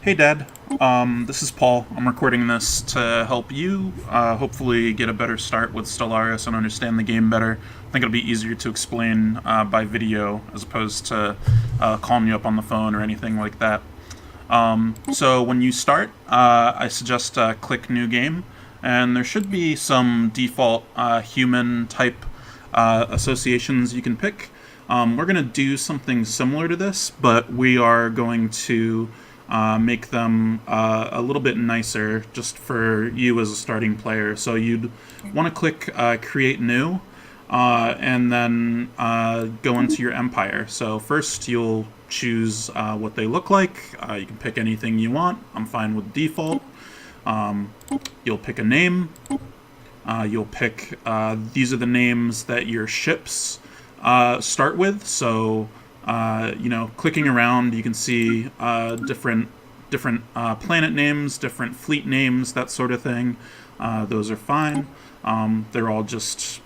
Hey Dad, this is Paul. I'm recording this to help you hopefully get a better start with Stellaris and understand the game better. I think it'll be easier to explain by video as opposed to calling you up on the phone or anything like that. So when you start, I suggest click New Game, and there should be some default human type associations you can pick. We're going to do something similar to this, but we are going to make them a little bit nicer just for you as a starting player. So you'd want to click Create New, and then go into your empire. So first you'll choose what they look like. You can pick anything you want. I'm fine with default. You'll pick a name. You'll pick, these are the names that your ships start with. So, clicking around, you can see different planet names, different fleet names, that sort of thing. Those are fine. They're all just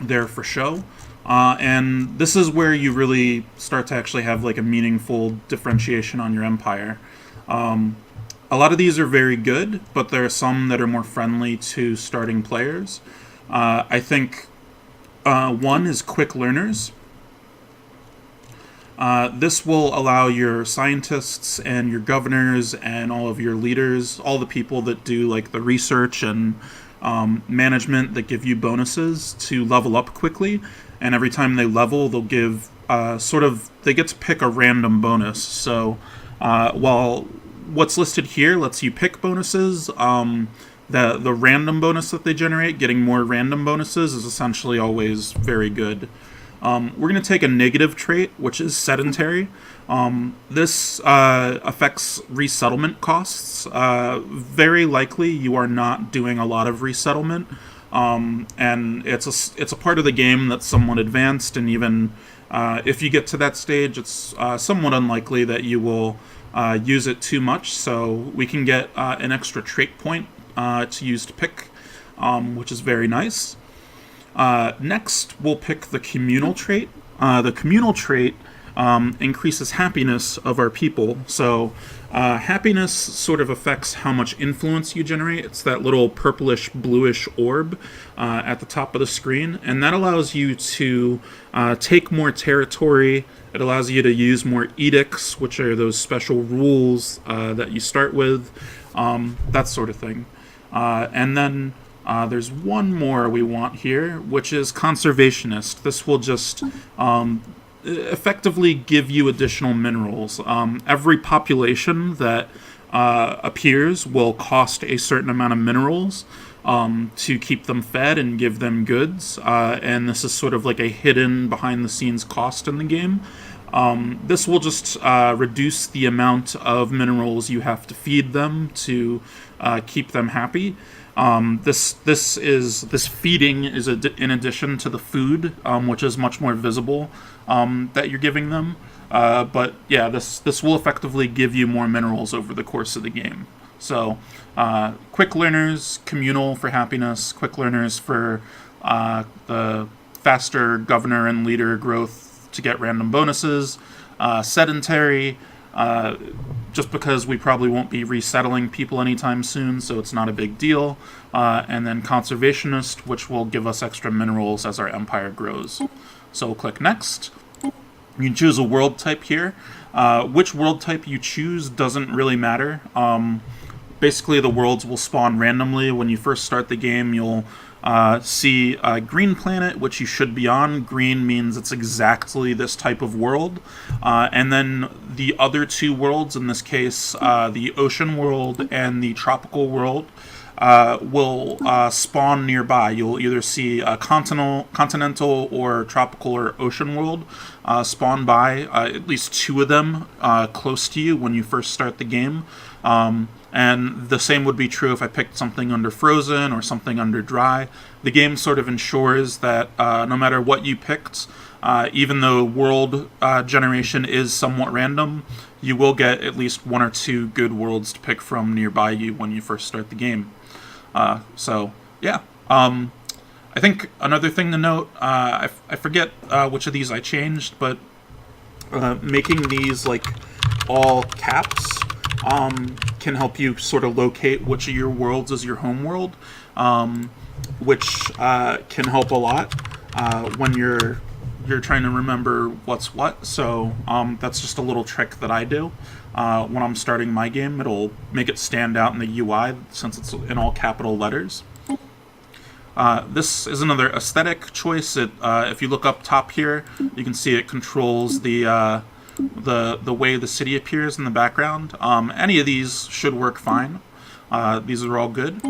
there for show. And this is where you really start to actually have like a meaningful differentiation on your empire. A lot of these are very good, but there are some that are more friendly to starting players. I think one is quick learners. This will allow your scientists and your governors and all of your leaders, all the people that do like the research and management that give you bonuses to level up quickly. And every time they level, they'll give they get to pick a random bonus. So while what's listed here lets you pick bonuses, the random bonus that they generate, getting more random bonuses, is essentially always very good. We're going to take a negative trait, which is sedentary. This affects resettlement costs. Very likely you are not doing a lot of resettlement, and it's a part of the game that's somewhat advanced, and even if you get to that stage, it's somewhat unlikely that you will use it too much, so we can get an extra trait point to use to pick, which is very nice. Next, we'll pick the communal trait. The communal trait increases happiness of our people. So happiness sort of affects how much influence you generate. It's that little purplish bluish orb at the top of the screen, and that allows you to take more territory. It allows you to use more edicts, which are those special rules that you start with, that sort of thing. And then there's one more we want here, which is conservationist. This will just effectively give you additional minerals. Every population that appears will cost a certain amount of minerals to keep them fed and give them goods. And this is sort of like a hidden behind-the-scenes cost in the game. This will just reduce the amount of minerals you have to feed them to keep them happy. This feeding is in addition to the food, which is much more visible that you're giving them. But yeah, this will effectively give you more minerals over the course of the game. So quick learners, communal for happiness, quick learners for the faster governor and leader growth to get random bonuses, sedentary, just because we probably won't be resettling people anytime soon, so it's not a big deal. And then conservationist, which will give us extra minerals as our empire grows. So we'll click next. You can choose a world type here. Which world type you choose doesn't really matter. Basically, the worlds will spawn randomly. When you first start the game, you'll see a green planet, which you should be on. Green means it's exactly this type of world. And then the other two worlds, in this case, the ocean world and the tropical world, will spawn nearby. You'll either see a continental or tropical or ocean world spawn by, at least two of them close to you when you first start the game. And the same would be true if I picked something under frozen or something under dry. The game sort of ensures that no matter what you picked, even though world generation is somewhat random, you will get at least one or two good worlds to pick from nearby you when you first start the game. So, yeah. I think another thing to note, I forget which of these I changed, but making these like all caps can help you sort of locate which of your worlds is your home world, which can help a lot when you're trying to remember what's what. So that's just a little trick that I do. When I'm starting my game, it'll make it stand out in the UI since it's in all capital letters. This is another aesthetic choice. If you look up top here, you can see it controls the way the city appears in the background. Any of these should work fine. These are all good.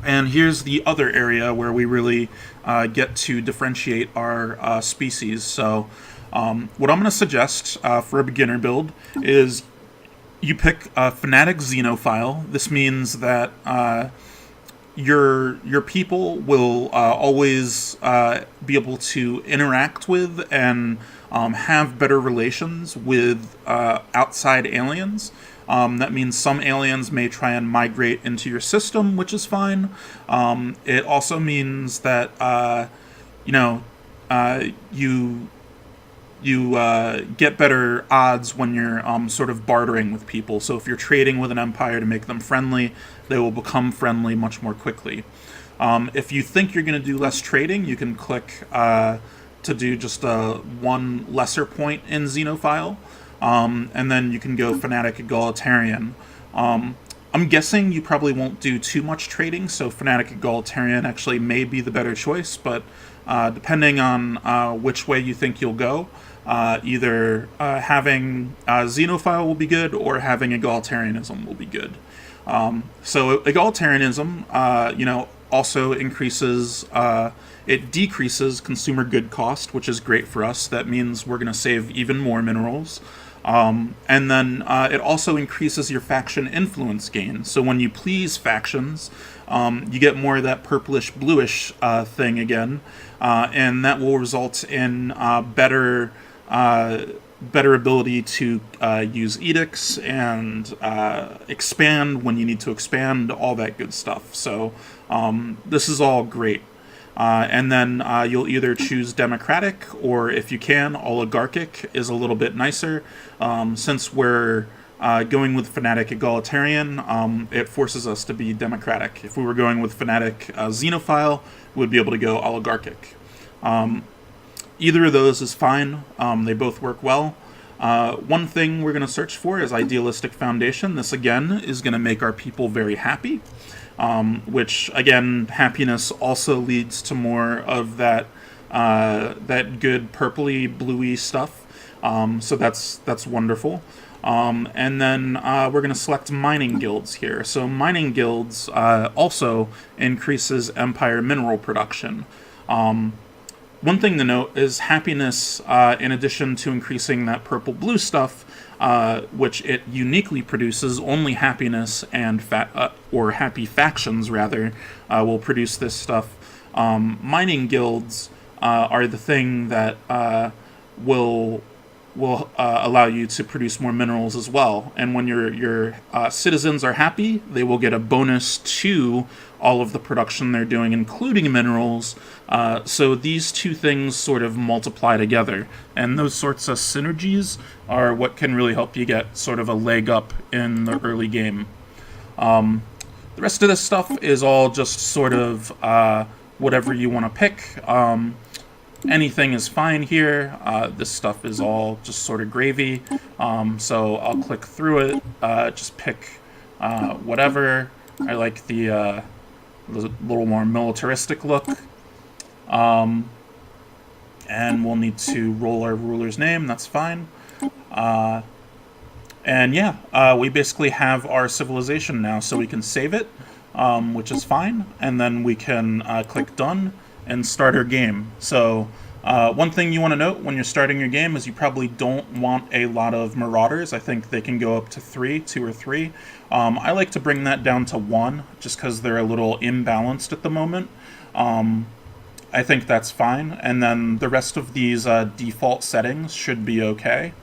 And here's the other area where we really get to differentiate our species. So what I'm going to suggest for a beginner build is you pick a Fnatic Xenophile. This means that your people will always be able to interact with and have better relations with outside aliens. That means some aliens may try and migrate into your system, which is fine. It also means that you get better odds when you're sort of bartering with people. So if you're trading with an empire to make them friendly, they will become friendly much more quickly. If you think you're going to do less trading, you can click to do just one lesser point in Xenophile, and then you can go Fnatic Egalitarian. I'm guessing you probably won't do too much trading, so Fnatic Egalitarian actually may be the better choice, but depending on which way you think you'll go, either having Xenophile will be good or having Egalitarianism will be good. So Egalitarianism, also increases, it decreases consumer good cost, which is great for us. That means we're going to save even more minerals. And then it also increases your faction influence gain. So when you please factions, you get more of that purplish-bluish thing again, and that will result in better ability to use edicts and expand when you need to expand, all that good stuff. So this is all great. And then you'll either choose democratic, or if you can, oligarchic is a little bit nicer. Since we're going with Fnatic Egalitarian, it forces us to be democratic. If we were going with Fnatic Xenophile, we would be able to go oligarchic. Either of those is fine. They both work well. One thing we're going to search for is idealistic foundation. This, again, is going to make our people very happy. Which, again, happiness also leads to more of that good purpley, bluey stuff. So that's wonderful. And then we're going to select mining guilds here. So mining guilds also increases empire mineral production. One thing to note is happiness, in addition to increasing that purple-blue stuff, which it uniquely produces, only happiness and or happy factions, rather, will produce this stuff. Mining guilds are the thing that will allow you to produce more minerals as well. And when your citizens are happy, they will get a bonus to all of the production they're doing, including minerals. So these two things sort of multiply together. And those sorts of synergies are what can really help you get sort of a leg up in the early game. The rest of this stuff is all just sort of whatever you want to pick. Anything is fine here. This stuff is all just sort of gravy. So I'll click through it, just pick whatever. I like the little more militaristic look. And we'll need to roll our ruler's name, that's fine. And yeah, we basically have our civilization now, so we can save it, which is fine. And then we can click done and start our game. So one thing you want to note when you're starting your game is you probably don't want a lot of marauders. I think they can go up to 2 or 3. I like to bring that down to 1, just because they're a little imbalanced at the moment. I think that's fine. And then the rest of these default settings should be okay.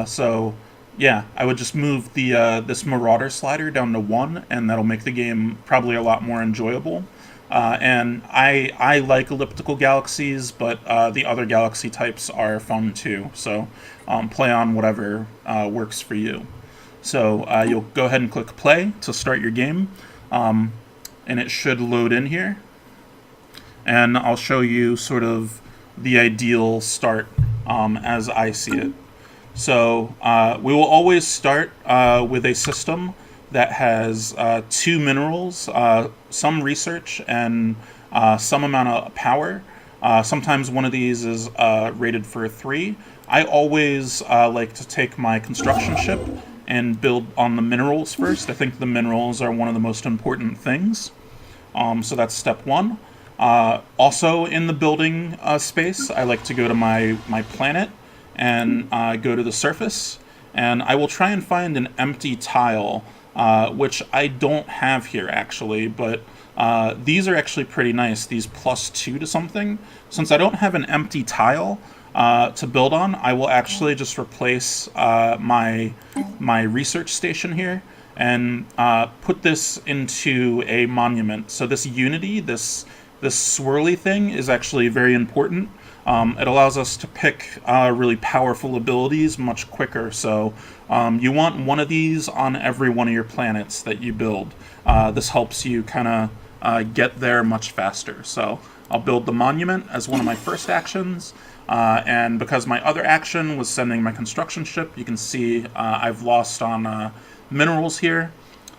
So yeah, I would just move the this marauder slider down to 1, and that'll make the game probably a lot more enjoyable. And I like elliptical galaxies, but the other galaxy types are fun too. So play on whatever works for you. So you'll go ahead and click play to start your game, and it should load in here. And I'll show you sort of the ideal start as I see it. So we will always start with a system that has 2 minerals, some research, and some amount of power. Sometimes one of these is rated for 3. I always like to take my construction ship and build on the minerals first. I think the minerals are one of the most important things. So that's step 1. Also in the building space, I like to go to my planet and go to the surface. And I will try and find an empty tile, which I don't have here actually, but these are actually pretty nice, these +2 to something. Since I don't have an empty tile to build on, I will actually just replace my research station here and put this into a monument. So this unity, this swirly thing is actually very important. It allows us to pick really powerful abilities much quicker. So you want one of these on every one of your planets that you build. This helps you kind of get there much faster. So I'll build the monument as one of my first actions. And because my other action was sending my construction ship, you can see I've lost on minerals here.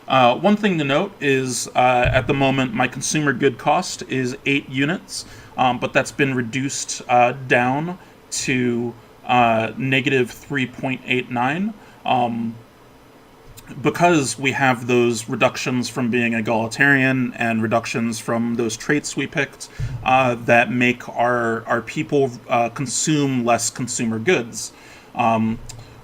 One thing to note is at the moment my consumer good cost is 8 units, but that's been reduced down to negative 3.89 because we have those reductions from being egalitarian and reductions from those traits we picked that make our people consume less consumer goods. We're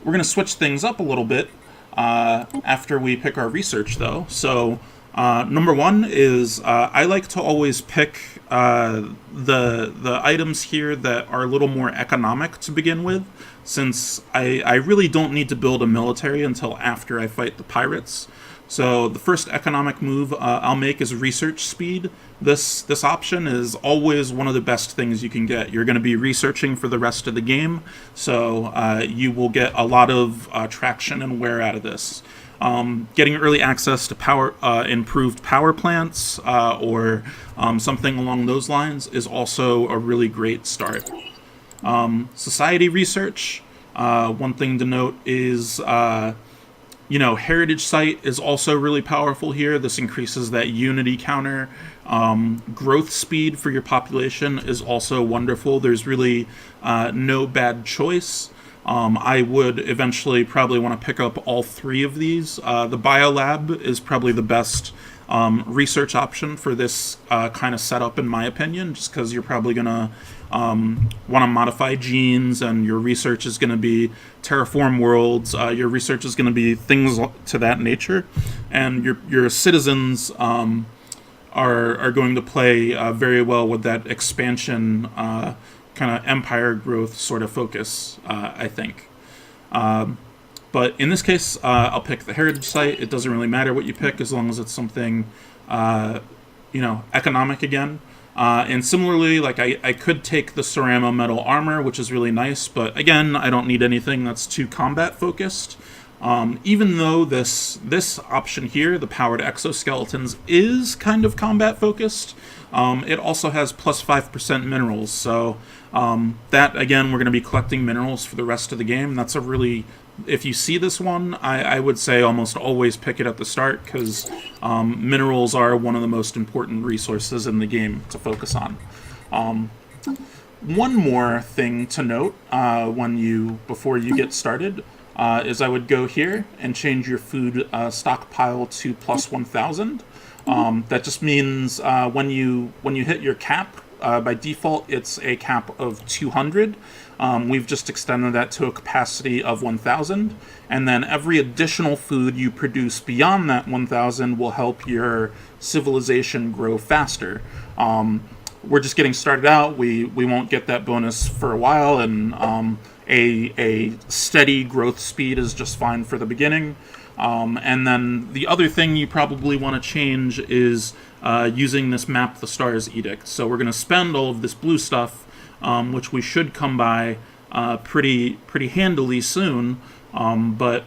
going to switch things up a little bit after we pick our research, though. So number 1 is I like to always pick the items here that are a little more economic to begin with, since I really don't need to build a military until after I fight the pirates. So the first economic move I'll make is research speed. This option is always one of the best things you can get. You're going to be researching for the rest of the game, so you will get a lot of traction and wear out of this. Getting early access to improved power plants or something along those lines is also a really great start. Society research, one thing to note is heritage site is also really powerful here. This increases that unity counter. Growth speed for your population is also wonderful. There's really no bad choice. I would eventually probably want to pick up all 3 of these. The biolab is probably the best research option for this kind of setup, in my opinion, just because you're probably going to want to modify genes, and your research is going to be terraform worlds. Your research is going to be things to that nature, and your citizens are going to play very well with that expansion kind of empire growth sort of focus, I think. But in this case, I'll pick the heritage site. It doesn't really matter what you pick as long as it's something, economic again. And similarly, like I could take the ceramo metal armor, which is really nice, but again, I don't need anything that's too combat focused. Even though this option here, the powered exoskeletons, is kind of combat focused, it also has plus 5% minerals. So that, again, we're going to be collecting minerals for the rest of the game. That's a really, if you see this one, I would say almost always pick it at the start, because minerals are one of the most important resources in the game to focus on. One more thing to note before you get started is I would go here and change your food stockpile to plus 1,000. That just means when you hit your cap, by default it's a cap of 200. We've just extended that to a capacity of 1,000, and then every additional food you produce beyond that 1,000 will help your civilization grow faster. We're just getting started out. We won't get that bonus for a while, and a steady growth speed is just fine for the beginning. And then the other thing you probably want to change is using this Map the Stars edict. So we're going to spend all of this blue stuff, which we should come by pretty handily soon. But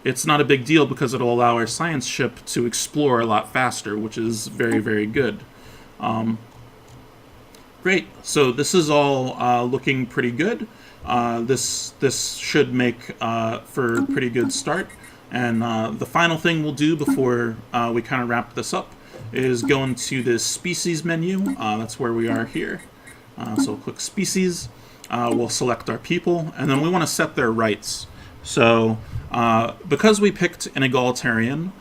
it's not a big deal because it'll allow our science ship to explore a lot faster, which is very, very good. Great. So this is all looking pretty good. This should make for a pretty good start. And the final thing we'll do before we kind of wrap this up is go into this species menu. That's where we are here. So we'll click species. We'll select our people, and then we want to set their rights. So because we picked an egalitarian,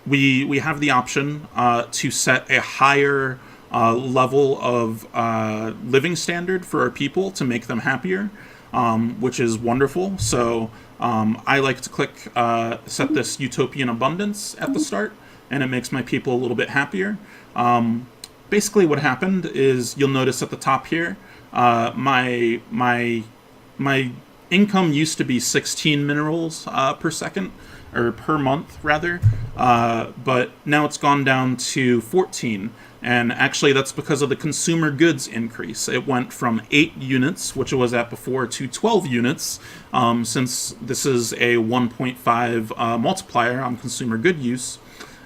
we have the option to set a higher level of living standard for our people to make them happier, which is wonderful. So I like to click set this utopian abundance at the start, and it makes my people a little bit happier. Basically what happened is you'll notice at the top here, my income used to be 16 minerals per second, or per month rather, but now it's gone down to 14. And actually that's because of the consumer goods increase. It went from 8 units, which it was at before, to 12 units, since this is a 1.5 multiplier on consumer good use.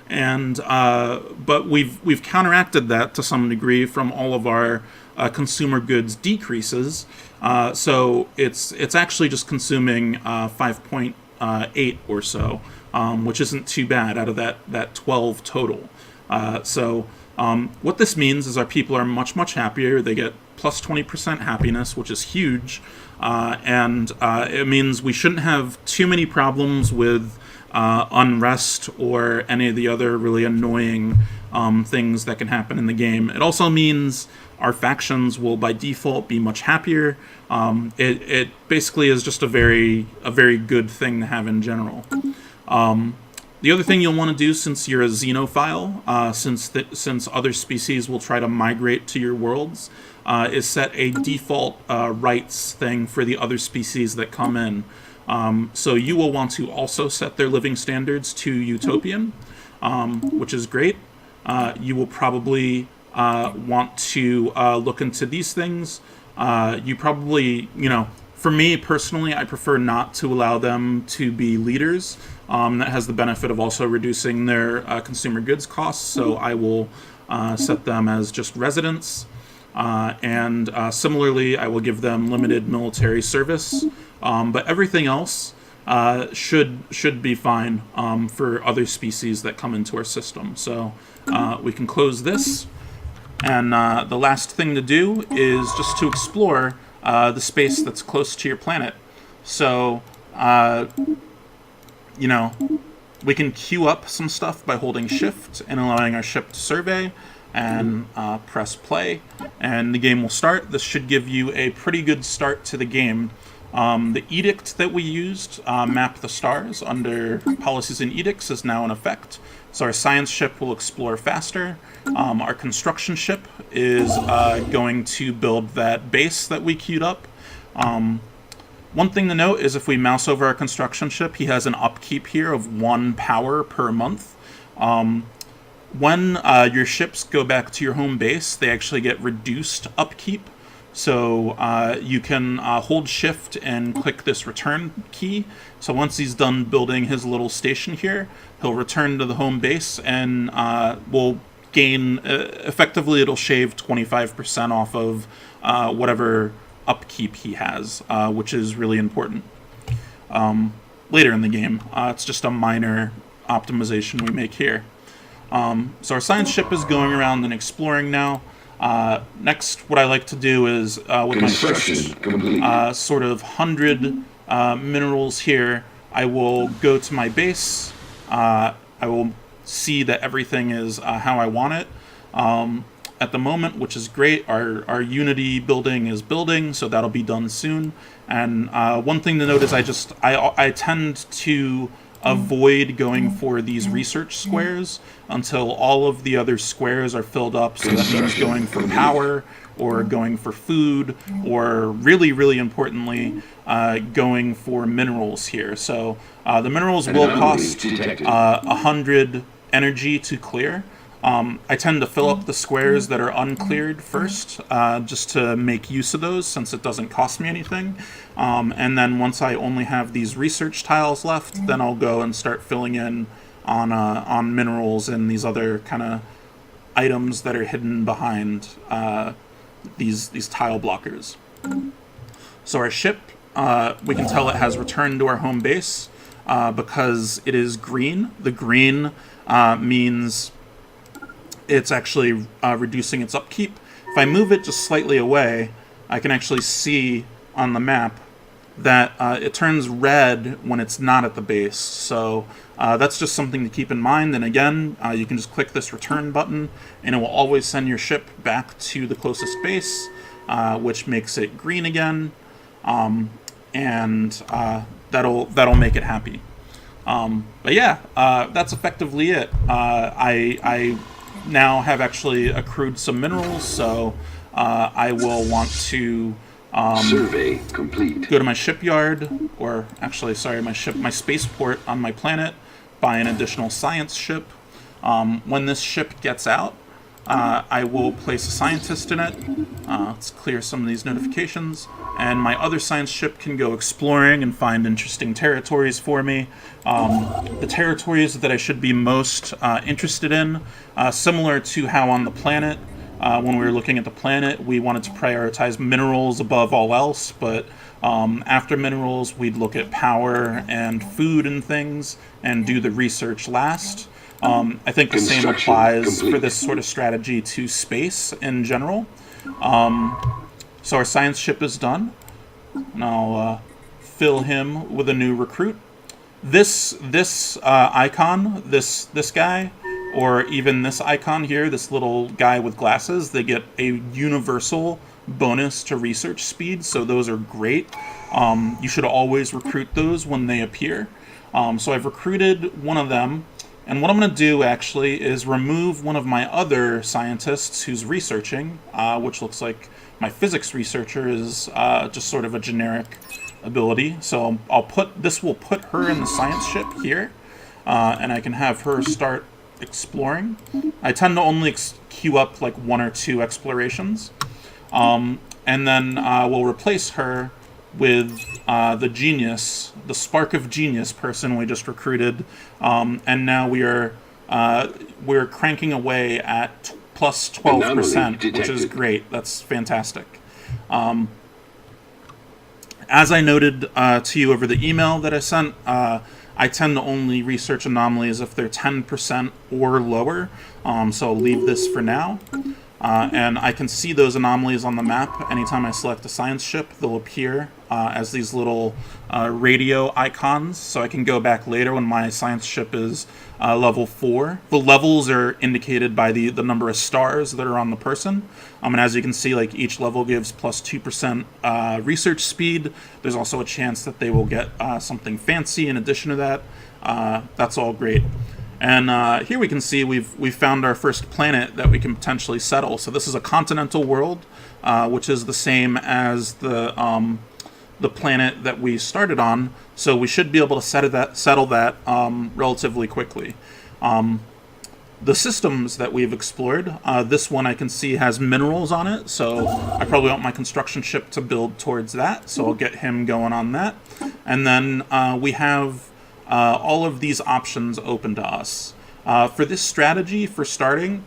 And but we've counteracted that to some degree from all of our consumer goods decreases. So it's actually just consuming 5.8 or so, which isn't too bad out of that 12 total. What this means is our people are much, much happier. They get plus 20% happiness, which is huge. And it means we shouldn't have too many problems with unrest or any of the other really annoying things that can happen in the game. It also means our factions will by default be much happier. It basically is just a very good thing to have in general. The other thing you'll want to do, since you're a xenophile, since other species will try to migrate to your worlds, is set a default rights thing for the other species that come in. So you will want to also set their living standards to utopian, which is great. You will probably want to look into these things. You probably, for me personally, I prefer not to allow them to be leaders. That has the benefit of also reducing their consumer goods costs, so I will set them as just residents. And similarly, I will give them limited military service. But everything else should be fine for other species that come into our system. So we can close this. And the last thing to do is just to explore the space that's close to your planet. So, we can queue up some stuff by holding shift and allowing our ship to survey, and press play, and the game will start. This should give you a pretty good start to the game. The edict that we used, Map the Stars, under Policies and Edicts, is now in effect. So our science ship will explore faster. Our construction ship is going to build that base that we queued up. One thing to note is if we mouse over our construction ship, he has an upkeep here of 1 power per month. When your ships go back to your home base, they actually get reduced upkeep. So you can hold shift and click this return key. So once he's done building his little station here, he'll return to the home base and will gain, effectively it'll shave 25% off of whatever upkeep he has, which is really important later in the game. It's just a minor optimization we make here. So our science ship is going around and exploring now. Next, what I like to do is, with my first sort of 100 minerals here, I will go to my base. I will see that everything is how I want it. At the moment, which is great, our Unity building is building, so that'll be done soon. And one thing to note is I tend to avoid going for these research squares until all of the other squares are filled up. So that means going for power, or going for food, or really, really importantly, going for minerals here. So the minerals will cost 100 energy to clear. I tend to fill up the squares that are uncleared first, just to make use of those since it doesn't cost me anything. And then once I only have these research tiles left, then I'll go and start filling in on minerals and these other kind of items that are hidden behind these tile blockers. So our ship, we can tell it has returned to our home base because it is green. The green means it's actually reducing its upkeep. If I move it just slightly away, I can actually see on the map that it turns red when it's not at the base. So that's just something to keep in mind. And again, you can just click this return button and it will always send your ship back to the closest base, which makes it green again. And that'll make it happy. But yeah, that's effectively it. I now have actually accrued some minerals, so I will want to survey complete. Go to my shipyard, or actually, sorry, my spaceport on my planet, buy an additional science ship. When this ship gets out, I will place a scientist in it. Let's clear some of these notifications. And my other science ship can go exploring and find interesting territories for me. The territories that I should be most interested in, similar to how on the planet, when we were looking at the planet, we wanted to prioritize minerals above all else, but after minerals, we'd look at power and food and things and do the research last. I think the same applies for this sort of strategy to space in general. So our science ship is done, and I'll fill him with a new recruit. This icon, this guy, or even this icon here, this little guy with glasses, they get a universal bonus to research speed, so those are great. You should always recruit those when they appear. So I've recruited one of them. And what I'm going to do, actually, is remove one of my other scientists who's researching, which looks like my physics researcher is just sort of a generic ability. So this will put her in the science ship here, and I can have her start exploring. I tend to only queue up like 1 or 2 explorations. And then we'll replace her with the genius, the spark of genius person we just recruited, and now we're cranking away at plus 12%, which is great. That's fantastic. As I noted to you over the email that I sent, I tend to only research anomalies if they're 10% or lower, so I'll leave this for now. And I can see those anomalies on the map. Anytime I select a science ship, they'll appear as these little radio icons. So I can go back later when my science ship is level 4. The levels are indicated by the number of stars that are on the person. And as you can see, like each level gives plus 2% research speed. There's also a chance that they will get something fancy in addition to that. That's all great. And here we can see we've found our first planet that we can potentially settle. So this is a continental world, which is the same as the planet that we started on. So we should be able to settle that relatively quickly. The systems that we've explored, this one I can see has minerals on it, so I probably want my construction ship to build towards that. So I'll get him going on that. And then we have all of these options open to us. For this strategy, for starting,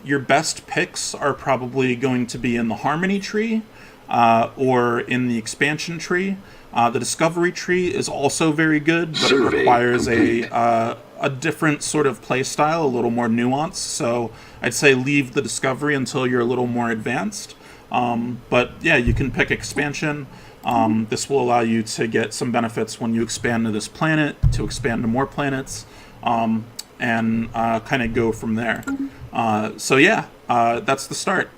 your best picks are probably going to be in the Harmony tree or in the Expansion tree. The Discovery tree is also very good, but it requires a different sort of play style, a little more nuanced. So I'd say leave the Discovery until you're a little more advanced. But yeah, you can pick Expansion. This will allow you to get some benefits when you expand to this planet, to expand to more planets, and kind of go from there. So yeah, that's the start.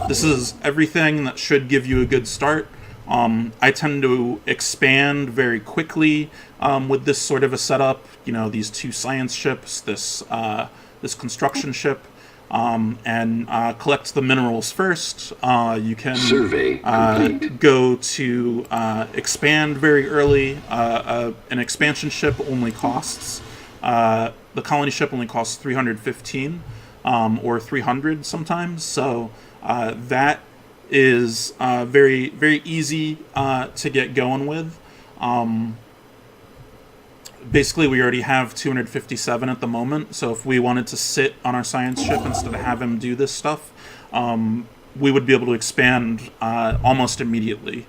This is everything that should give you a good start. I tend to expand very quickly with this sort of a setup. You know, these 2 science ships, this construction ship. And collect the minerals first. You can go to expand very early. An expansion ship only costs the colony ship only costs 315 or 300 sometimes. So that is very, very easy to get going with. Basically, we already have 257 at the moment, so if we wanted to sit on our science ship instead of have him do this stuff, we would be able to expand almost immediately.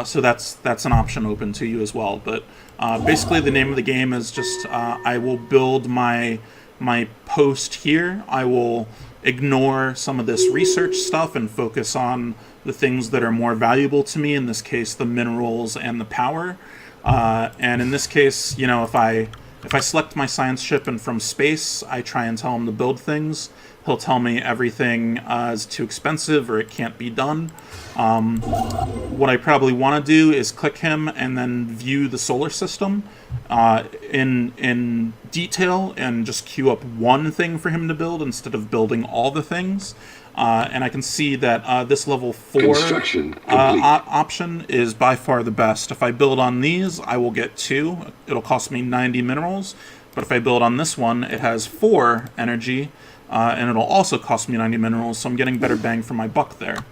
So that's an option open to you as well. But basically, the name of the game is just I will build my post here. I will ignore some of this research stuff and focus on the things that are more valuable to me, in this case, the minerals and the power. And in this case, you know, if I select my science ship and from space I try and tell him to build things, he'll tell me everything is too expensive or it can't be done. What I probably want to do is click him and then view the solar system in detail and just queue up one thing for him to build instead of building all the things. And I can see that this level 4 option is by far the best. If I build on these, I will get 2. It'll cost me 90 minerals. But if I build on this one, it has 4 energy, and it'll also cost me 90 minerals, so I'm getting better bang for my buck there.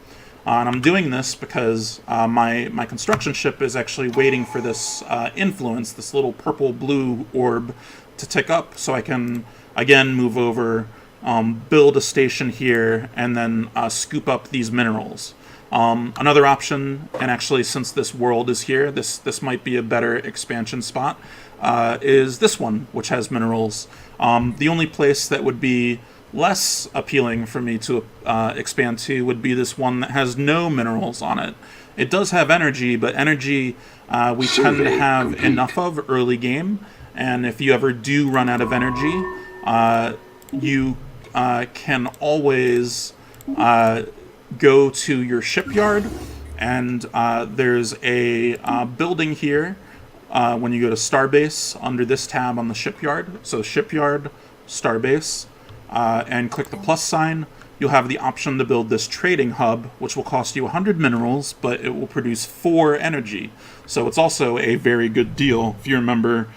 And I'm doing this because my construction ship is actually waiting for this influence, this little purple-blue orb, to tick up, so I can, again, move over, build a station here, and then scoop up these minerals. Another option, and actually since this world is here, this might be a better expansion spot, is this one, which has minerals. The only place that would be less appealing for me to expand to would be this one that has no minerals on it. It does have energy, but energy we tend to have enough of early game, and if you ever do run out of energy, you can always go to your shipyard, and there's a building here when you go to Starbase under this tab on the shipyard. So shipyard, Starbase, and click the plus sign. You'll have the option to build this trading hub, which will cost you 100 minerals, but it will produce 4 energy. So it's also a very good deal. If you remember,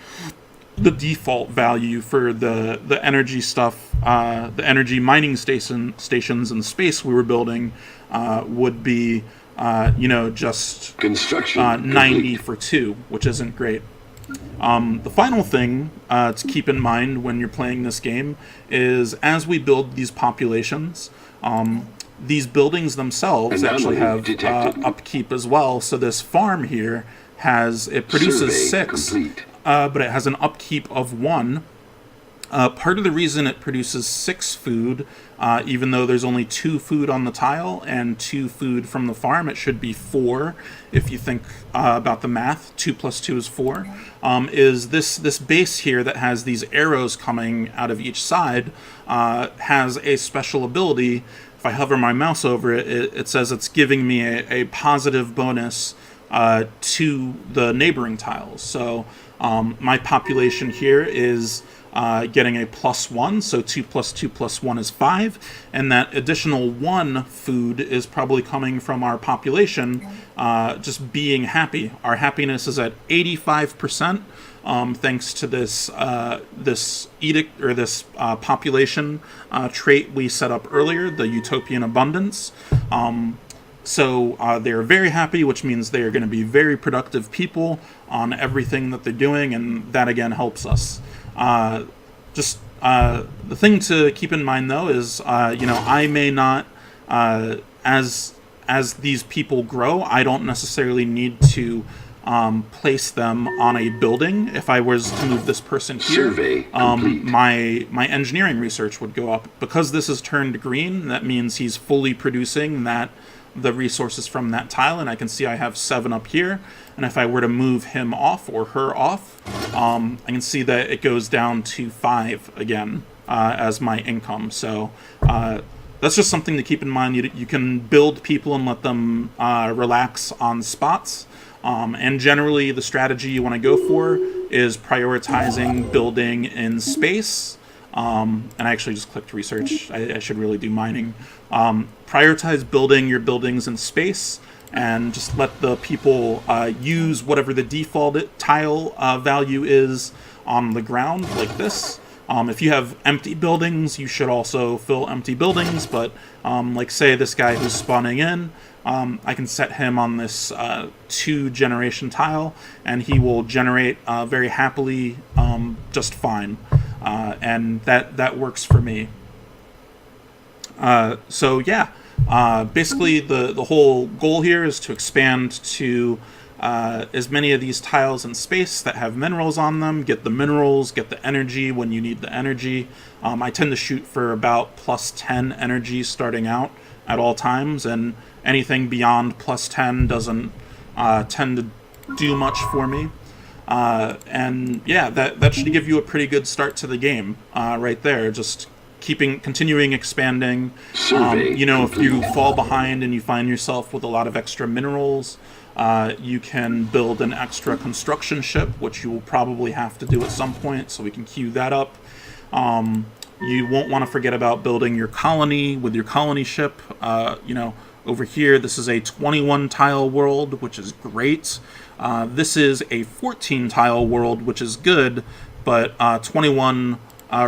the default value for the energy stuff, the energy mining stations in space we were building would be, just construction 90 for 2, which isn't great. The final thing to keep in mind when you're playing this game is as we build these populations, these buildings themselves actually have upkeep as well. So this farm here produces 6, but it has an upkeep of 1. Part of the reason it produces 6 food, even though there's only 2 food on the tile and 2 food from the farm, it should be 4 if you think about the math. 2 plus 2 is 4. Is this base here that has these arrows coming out of each side has a special ability. If I hover my mouse over it, it says it's giving me a positive bonus to the neighboring tiles. So my population here is getting a +1, so 2 plus 2 plus 1 is 5, and that additional 1 food is probably coming from our population just being happy. Our happiness is at 85%, thanks to this edict, or this population trait we set up earlier, the utopian abundance. So they're very happy, which means they are going to be very productive people on everything that they're doing, and that again helps us. The thing to keep in mind though is, I may not, as these people grow, I don't necessarily need to place them on a building. If I was to move this person here, my engineering research would go up. Because this is turned green, that means he's fully producing the resources from that tile, and I can see I have 7 up here, and if I were to move him off or her off, I can see that it goes down to 5 again as my income. So that's just something to keep in mind. You can build people and let them relax on spots, and generally the strategy you want to go for is prioritizing building in space. And I actually just clicked research. I should really do mining. Prioritize building your buildings in space, and just let the people use whatever the default tile value is on the ground, like this. If you have empty buildings, you should also fill empty buildings, but like say this guy who's spawning in, I can set him on this 2 generation tile, and he will generate very happily just fine. And that works for me. So yeah, basically the whole goal here is to expand to as many of these tiles in space that have minerals on them, get the minerals, get the energy when you need the energy. I tend to shoot for about plus 10 energy starting out at all times, and anything beyond plus 10 doesn't tend to do much for me. And yeah, that should give you a pretty good start to the game right there. Just continuing expanding. If you fall behind and you find yourself with a lot of extra minerals, you can build an extra construction ship, which you will probably have to do at some point, so we can queue that up. You won't want to forget about building your colony with your colony ship. Over here, this is a 21 tile world, which is great. This is a 14 tile world, which is good, but 21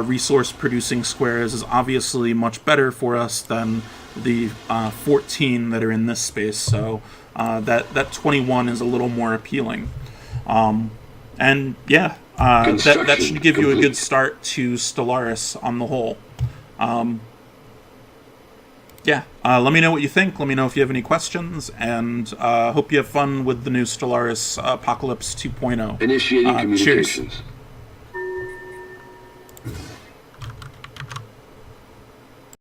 resource producing squares is obviously much better for us than the 14 that are in this space, so that 21 is a little more appealing. And yeah, that should give you a good start to Stellaris on the whole. Let me know what you think. Let me know if you have any questions, and hope you have fun with the new Stellaris Apocalypse 2.0. Initiating communications. Cheers.